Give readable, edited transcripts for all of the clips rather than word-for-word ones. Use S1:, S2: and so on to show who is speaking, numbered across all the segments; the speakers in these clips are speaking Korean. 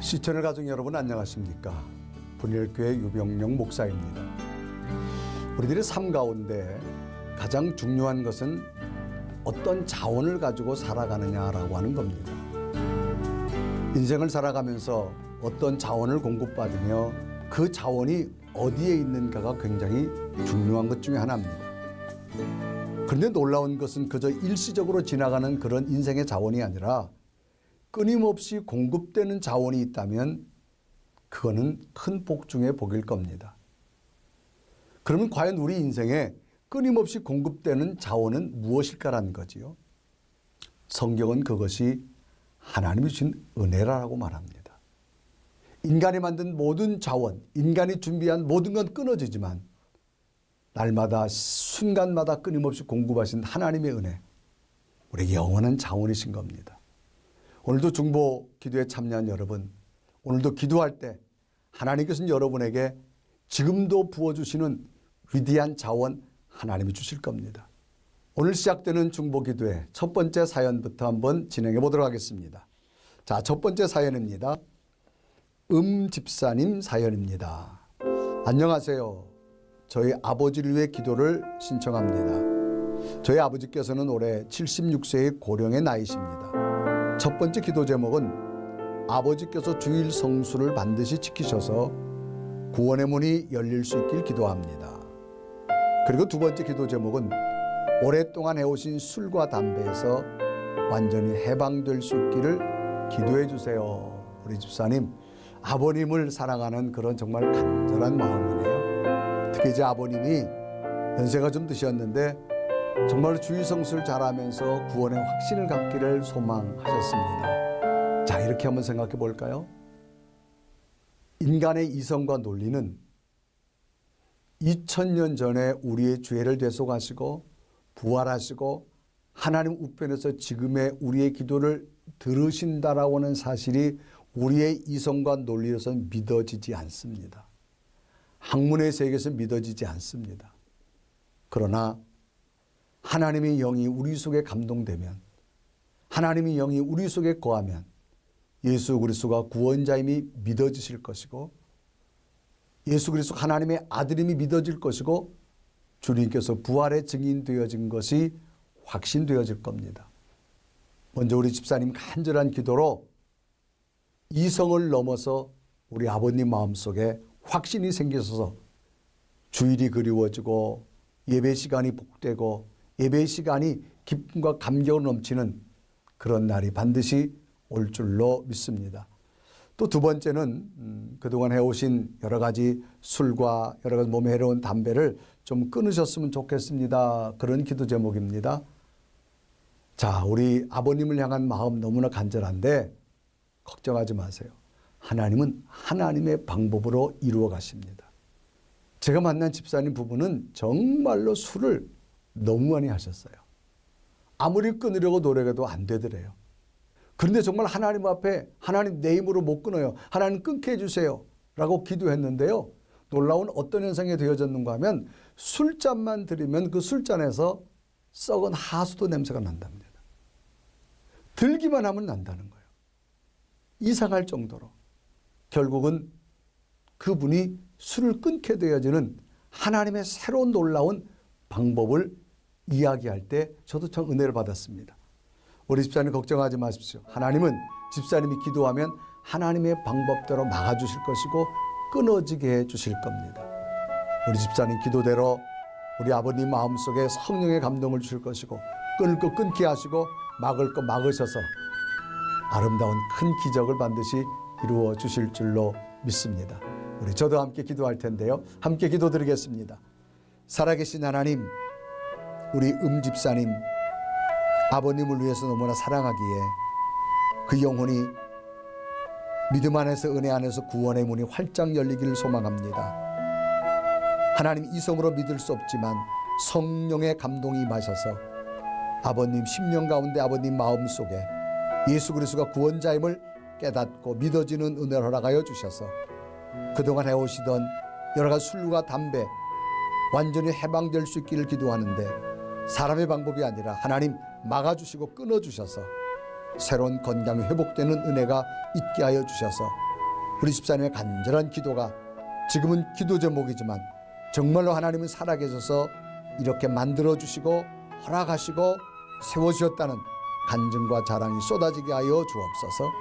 S1: 시청자 가족 여러분 안녕하십니까? 분일교회 유병영 목사입니다. 우리들의 삶 가운데 가장 중요한 것은 어떤 자원을 가지고 살아가느냐라고 하는 겁니다. 인생을 살아가면서 어떤 자원을 공급받으며 그 자원이 어디에 있는가가 굉장히 중요한 것 중에 하나입니다. 그런데 놀라운 것은 그저 일시적으로 지나가는 그런 인생의 자원이 아니라 끊임없이 공급되는 자원이 있다면 그거는 큰 복 중의 복일 겁니다. 그러면 과연 우리 인생에 끊임없이 공급되는 자원은 무엇일까라는 거지요. 성경은 그것이 하나님이 주신 은혜라고 말합니다. 인간이 만든 모든 자원, 인간이 준비한 모든 건 끊어지지만 날마다 순간마다 끊임없이 공급하신 하나님의 은혜, 우리에게 영원한 자원이신 겁니다. 오늘도 중보 기도에 참여한 여러분, 오늘도 기도할 때 하나님께서는 여러분에게 지금도 부어주시는 위대한 자원 하나님이 주실 겁니다. 오늘 시작되는 중보 기도의 첫 번째 사연부터 한번 진행해 보도록 하겠습니다. 자, 첫 번째 사연입니다. 집사님 사연입니다. 안녕하세요. 저희 아버지를 위해 기도를 신청합니다. 저희 아버지께서는 올해 76세의 고령의 나이십니다. 첫 번째 기도 제목은 아버지께서 주일 성수를 반드시 지키셔서 구원의 문이 열릴 수 있길 기도합니다. 그리고 두 번째 기도 제목은 오랫동안 해오신 술과 담배에서 완전히 해방될 수 있기를 기도해 주세요. 우리 집사님, 아버님을 사랑하는 그런 정말 간절한 마음이네요. 특히 이제 아버님이 연세가 좀 드셨는데 정말 주일 성수를 잘하면서 구원의 확신을 갖기를 소망하셨습니다. 자, 이렇게 한번 생각해 볼까요? 인간의 이성과 논리는 2000년 전에 우리의 죄를 대속하시고 부활하시고 하나님 우편에서 지금의 우리의 기도를 들으신다라고 하는 사실이 우리의 이성과 논리로서는 믿어지지 않습니다. 학문의 세계에서 믿어지지 않습니다. 그러나 하나님의 영이 우리 속에 감동되면, 하나님의 영이 우리 속에 거하면 예수 그리스도가 구원자임이 믿어지실 것이고, 예수 그리스도 하나님의 아들임이 믿어질 것이고, 주님께서 부활의 증인 되어진 것이 확신되어질 겁니다. 먼저 우리 집사님 간절한 기도로 이성을 넘어서 우리 아버님 마음속에 확신이 생기셔서 주일이 그리워지고 예배 시간이 복되고 예배 시간이 기쁨과 감격을 넘치는 그런 날이 반드시 올 줄로 믿습니다. 또 두 번째는 그동안 해오신 여러 가지 술과 여러 가지 몸에 해로운 담배를 좀 끊으셨으면 좋겠습니다. 그런 기도 제목입니다. 자, 우리 아버님을 향한 마음 너무나 간절한데 걱정하지 마세요. 하나님은 하나님의 방법으로 이루어 가십니다. 제가 만난 집사님 부부는 정말로 술을 너무 많이 하셨어요. 아무리 끊으려고 노력해도 안 되더래요. 그런데 정말 하나님 앞에 하나님 내 힘으로 못 끊어요. 하나님 끊게 해주세요. 라고 기도했는데요. 놀라운 어떤 현상이 되어졌는가 하면 술잔만 들이면 그 술잔에서 썩은 하수도 냄새가 난답니다. 들기만 하면 난다는 거예요. 이상할 정도로. 결국은 그분이 술을 끊게 되어지는 하나님의 새로운 놀라운 방법을 이야기할 때 저도 참 은혜를 받았습니다. 우리 집사님 걱정하지 마십시오. 하나님은 집사님이 기도하면 하나님의 방법대로 막아주실 것이고 끊어지게 해주실 겁니다. 우리 집사님 기도대로 우리 아버님 마음속에 성령의 감동을 주실 것이고 끊을 거 끊게 하시고 막을 거 막으셔서 아름다운 큰 기적을 반드시 이루어 주실 줄로 믿습니다. 우리 저도 함께 기도할 텐데요. 함께 기도드리겠습니다. 살아계신 하나님, 우리 집사님 아버님을 위해서 너무나 사랑하기에 그 영혼이 믿음 안에서 은혜 안에서 구원의 문이 활짝 열리기를 소망합니다. 하나님 이성으로 믿을 수 없지만 성령의 감동이 임하셔서 아버님 심령 가운데 아버님 마음속에 예수 그리스도가 구원자임을 깨닫고 믿어지는 은혜를 허락하여 주셔서 그동안 해오시던 여러 가지 술과 담배 완전히 해방될 수 있기를 기도하는데 사람의 방법이 아니라 하나님 막아주시고 끊어주셔서 새로운 건강이 회복되는 은혜가 있게 하여 주셔서 우리 집사님의 간절한 기도가 지금은 기도 제목이지만 정말로 하나님은 살아계셔서 이렇게 만들어주시고 허락하시고 세워주셨다는 간증과 자랑이 쏟아지게 하여 주옵소서.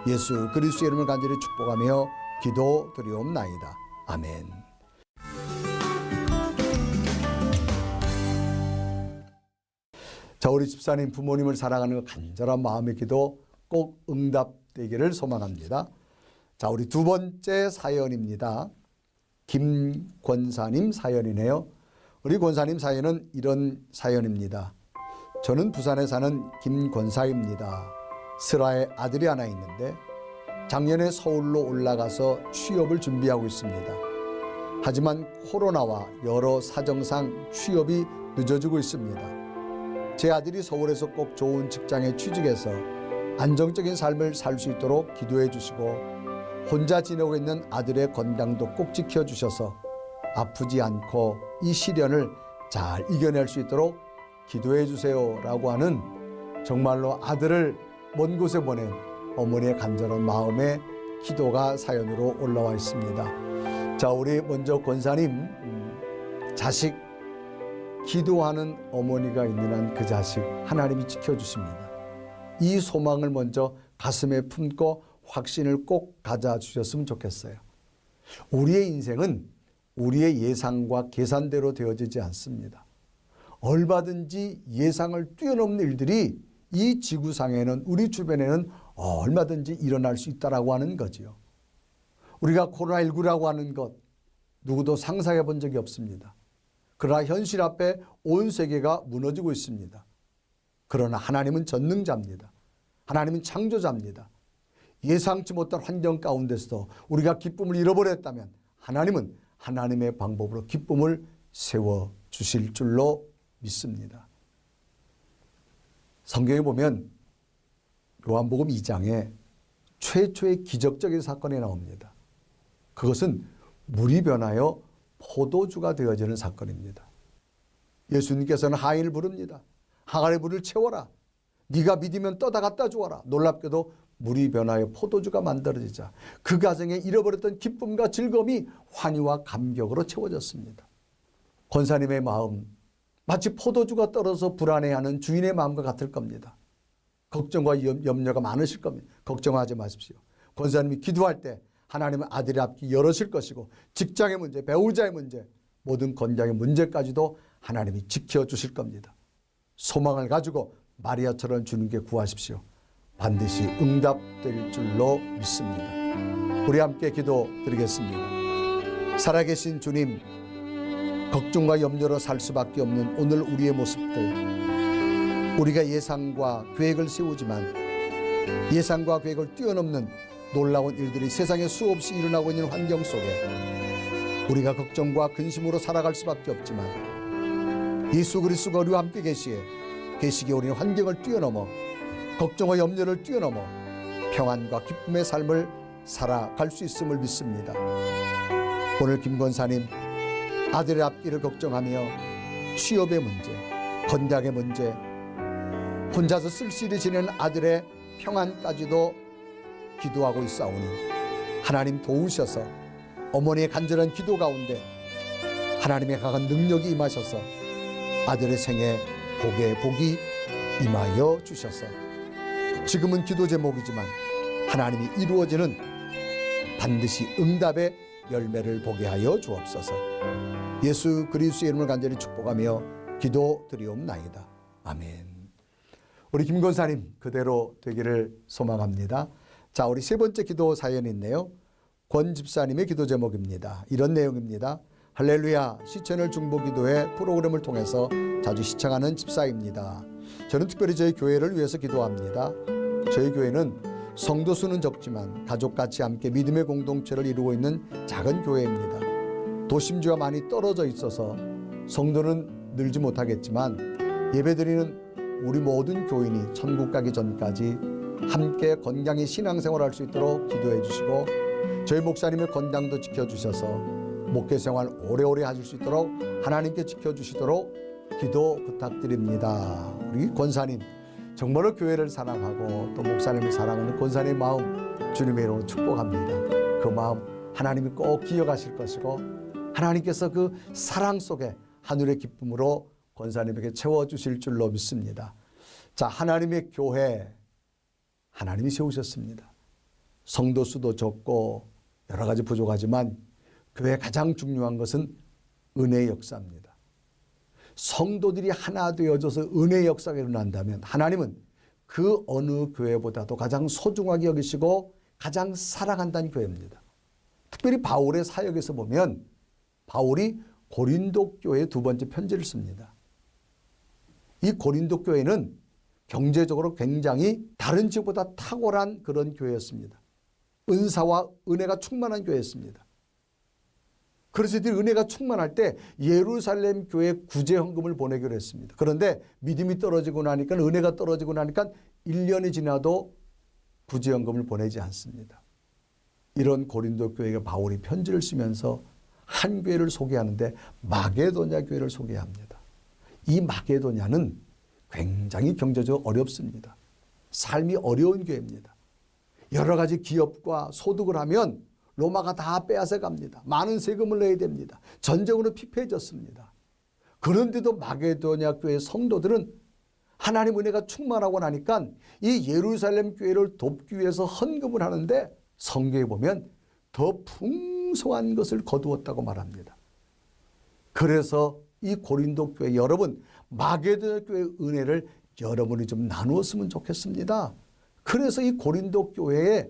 S1: 예수 그리스도의 이름을 간절히 축복하며 기도드리옵나이다. 아멘. 자, 우리 집사님 부모님을 사랑하는 간절한 마음의 기도 꼭 응답되기를 소망합니다. 자, 우리 두 번째 사연입니다. 김권사님 사연이네요. 우리 권사님 사연은 이런 사연입니다. 저는 부산에 사는 김권사입니다. 슬아의 아들이 하나 있는데 작년에 서울로 올라가서 취업을 준비하고 있습니다. 하지만 코로나와 여러 사정상 취업이 늦어지고 있습니다. 제 아들이 서울에서 꼭 좋은 직장에 취직해서 안정적인 삶을 살 수 있도록 기도해 주시고 혼자 지내고 있는 아들의 건강도 꼭 지켜주셔서 아프지 않고 이 시련을 잘 이겨낼 수 있도록 기도해 주세요 라고 하는 정말로 아들을 먼 곳에 보낸 어머니의 간절한 마음의 기도가 사연으로 올라와 있습니다. 자, 우리 먼저 권사님, 자식 기도하는 어머니가 있는 한 그 자식 하나님이 지켜주십니다. 이 소망을 먼저 가슴에 품고 확신을 꼭 가져주셨으면 좋겠어요. 우리의 인생은 우리의 예상과 계산대로 되어지지 않습니다. 얼마든지 예상을 뛰어넘는 일들이 이 지구상에는 우리 주변에는 얼마든지 일어날 수 있다라고 하는 거지요. 우리가 코로나19라고 하는 것 누구도 상상해 본 적이 없습니다. 그러나 현실 앞에 온 세계가 무너지고 있습니다. 그러나 하나님은 전능자입니다. 하나님은 창조자입니다. 예상치 못한 환경 가운데서도 우리가 기쁨을 잃어버렸다면 하나님은 하나님의 방법으로 기쁨을 세워주실 줄로 믿습니다. 성경에 보면 요한복음 2장에 최초의 기적적인 사건이 나옵니다. 그것은 물이 변하여 포도주가 되어지는 사건입니다. 예수님께서는 하인을 부릅니다. 항아리 물을 채워라. 네가 믿으면 떠다 갖다 주어라. 놀랍게도 물이 변하여 포도주가 만들어지자 그 가정에 잃어버렸던 기쁨과 즐거움이 환희와 감격으로 채워졌습니다. 권사님의 마음 마치 포도주가 떨어져 불안해하는 주인의 마음과 같을 겁니다. 걱정과 염려가 많으실 겁니다. 걱정하지 마십시오. 권사님이 기도할 때 하나님은 아들의 앞길 열으실 것이고 직장의 문제, 배우자의 문제, 모든 건강의 문제까지도 하나님이 지켜주실 겁니다. 소망을 가지고 마리아처럼 주님께 구하십시오. 반드시 응답될 줄로 믿습니다. 우리 함께 기도드리겠습니다. 살아계신 주님, 걱정과 염려로 살 수밖에 없는 오늘 우리의 모습들, 우리가 예상과 계획을 세우지만 예상과 계획을 뛰어넘는 놀라운 일들이 세상에 수없이 일어나고 있는 환경 속에 우리가 걱정과 근심으로 살아갈 수밖에 없지만 예수 그리스도가 우리와 함께 계시기에 우리는 환경을 뛰어넘어 걱정과 염려를 뛰어넘어 평안과 기쁨의 삶을 살아갈 수 있음을 믿습니다. 오늘 김권사님 아들의 앞길을 걱정하며 취업의 문제, 건강의 문제, 혼자서 쓸쓸히 지내는 아들의 평안까지도 기도하고 있사오니 하나님 도우셔서 어머니의 간절한 기도 가운데 하나님의 강한 능력이 임하셔서 아들의 생에 복의 복이 임하여 주셔서 지금은 기도 제목이지만 하나님이 이루어지는 반드시 응답의 열매를 보게 하여 주옵소서. 예수 그리스도의 이름을 간절히 축복하며 기도드리옵나이다. 아멘. 우리 김권사님 그대로 되기를 소망합니다. 자, 우리 세 번째 기도 사연이 있네요. 권 집사님의 기도 제목입니다. 이런 내용입니다. 할렐루야 시천을 중보기도회 프로그램을 통해서 자주 시청하는 집사입니다. 저는 특별히 저희 교회를 위해서 기도합니다. 저희 교회는 성도 수는 적지만 가족같이 함께 믿음의 공동체를 이루고 있는 작은 교회입니다. 도심지와 많이 떨어져 있어서 성도는 늘지 못하겠지만 예배드리는 우리 모든 교인이 천국 가기 전까지 함께 건강히 신앙생활할 수 있도록 기도해 주시고 저희 목사님의 건강도 지켜주셔서 목회생활 오래오래 하실 수 있도록 하나님께 지켜주시도록 기도 부탁드립니다. 우리 권사님 정말로 교회를 사랑하고 또 목사님을 사랑하는 권사님의 마음 주님의 이름으로 축복합니다. 그 마음 하나님이 꼭 기억하실 것이고 하나님께서 그 사랑 속에 하늘의 기쁨으로 권사님에게 채워주실 줄로 믿습니다. 자, 하나님의 교회 하나님이 세우셨습니다. 성도 수도 적고 여러 가지 부족하지만 교회에 가장 중요한 것은 은혜의 역사입니다. 성도들이 하나 되어져서 은혜의 역사가 일어난다면 하나님은 그 어느 교회보다도 가장 소중하게 여기시고 가장 사랑한다는 교회입니다. 특별히 바울의 사역에서 보면 바울이 고린도 교회에 두 번째 편지를 씁니다. 이 고린도 교회는 경제적으로 굉장히 다른 지역보다 탁월한 그런 교회였습니다. 은사와 은혜가 충만한 교회였습니다. 그래서 이들이 은혜가 충만할 때 예루살렘 교회에 구제 헌금을 보내기로 했습니다. 그런데 믿음이 떨어지고 나니까 은혜가 떨어지고 나니까 1년이 지나도 구제 헌금을 보내지 않습니다. 이런 고린도 교회가 바울이 편지를 쓰면서 한 교회를 소개하는데 마게도냐 교회를 소개합니다. 이 마게도냐는 굉장히 경제적으로 어렵습니다. 삶이 어려운 교회입니다. 여러 가지 기업과 소득을 하면 로마가 다 빼앗아 갑니다. 많은 세금을 내야 됩니다. 전쟁으로 피폐해졌습니다. 그런데도 마게도냐 교회 성도들은 하나님 은혜가 충만하고 나니까 이 예루살렘 교회를 돕기 위해서 헌금을 하는데 성경에 보면 더 풍성한 것을 거두었다고 말합니다. 그래서 이 고린도 교회 여러분 마게도냐 교회의 은혜를 여러분이 좀 나누었으면 좋겠습니다. 그래서 이 고린도 교회에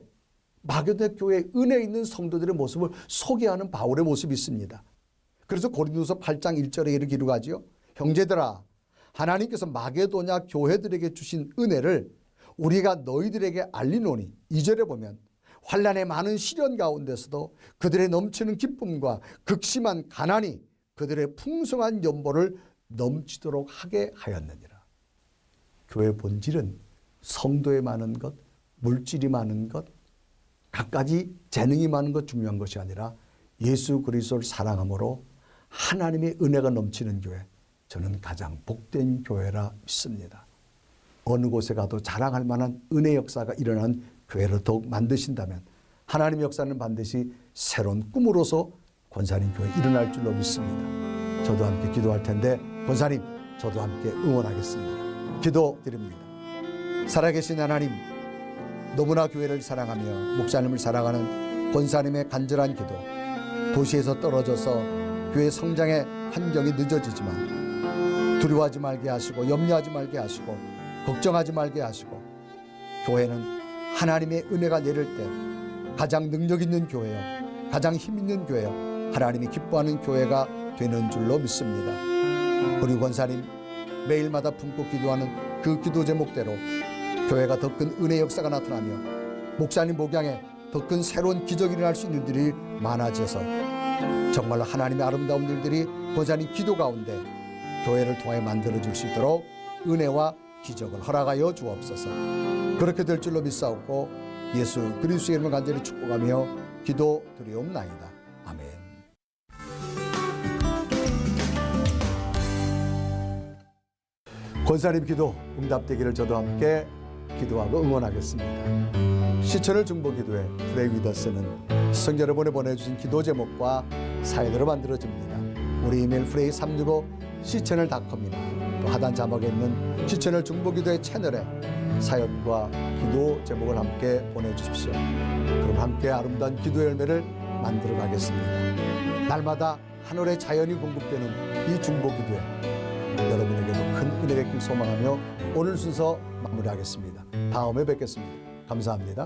S1: 마게도냐 교회에 은혜 있는 성도들의 모습을 소개하는 바울의 모습이 있습니다. 그래서 고린도서 8장 1절에 이렇게 기록하지요. 형제들아 하나님께서 마게도냐 교회들에게 주신 은혜를 우리가 너희들에게 알리노니 2절에 보면 환난의 많은 시련 가운데서도 그들의 넘치는 기쁨과 극심한 가난이 그들의 풍성한 연보를 넘치도록 하게 하였느니라. 교회의 본질은 성도에 많은 것, 물질이 많은 것, 갖가지 재능이 많은 것 중요한 것이 아니라 예수 그리스도를 사랑함으로 하나님의 은혜가 넘치는 교회, 저는 가장 복된 교회라 믿습니다. 어느 곳에 가도 자랑할 만한 은혜 역사가 일어난 교회를 더욱 만드신다면 하나님의 역사는 반드시 새로운 꿈으로서 권사님 교회 일어날 줄로 믿습니다. 저도 함께 기도할 텐데 권사님 저도 함께 응원하겠습니다. 기도드립니다. 살아계신 하나님, 너무나 교회를 사랑하며 목사님을 사랑하는 권사님의 간절한 기도, 도시에서 떨어져서 교회 성장의 환경이 늦어지지만 두려워하지 말게 하시고 염려하지 말게 하시고 걱정하지 말게 하시고 교회는 하나님의 은혜가 내릴 때 가장 능력 있는 교회요, 가장 힘 있는 교회요, 하나님이 기뻐하는 교회가 되는 줄로 믿습니다. 우리 권사님 매일마다 품고 기도하는 그 기도 제목대로 교회가 더 큰 은혜 역사가 나타나며 목사님 목양에 더 큰 새로운 기적이 일어날 수 있는 일들이 많아져서 정말로 하나님의 아름다운 일들이 권사님 기도 가운데 교회를 통해 만들어질 수 있도록 은혜와 기적을 허락하여 주옵소서. 그렇게 될 줄로 믿사옵고 예수 그리스도의 이름을 간절히 축복하며 기도드리옵나이다. 아멘. 권사님 기도 응답되기를 저도 함께 기도하고 응원하겠습니다. 시천을 중보기도회 프레이 위더스는 시청자 여러분이 보내주신 기도 제목과 사연으로 만들어집니다. 우리 이메일 frey365시천을.com이나 또 하단 자막에 있는 시천을 중보기도회 채널에 사연과 기도 제목을 함께 보내주십시오. 그럼 함께 아름다운 기도 열매를 만들어 가겠습니다. 날마다 하늘의 자연이 공급되는 이 중보기도회 여러분에게도 큰 은혜가 있길 소망하며 오늘 순서 마무리하겠습니다. 다음에 뵙겠습니다. 감사합니다.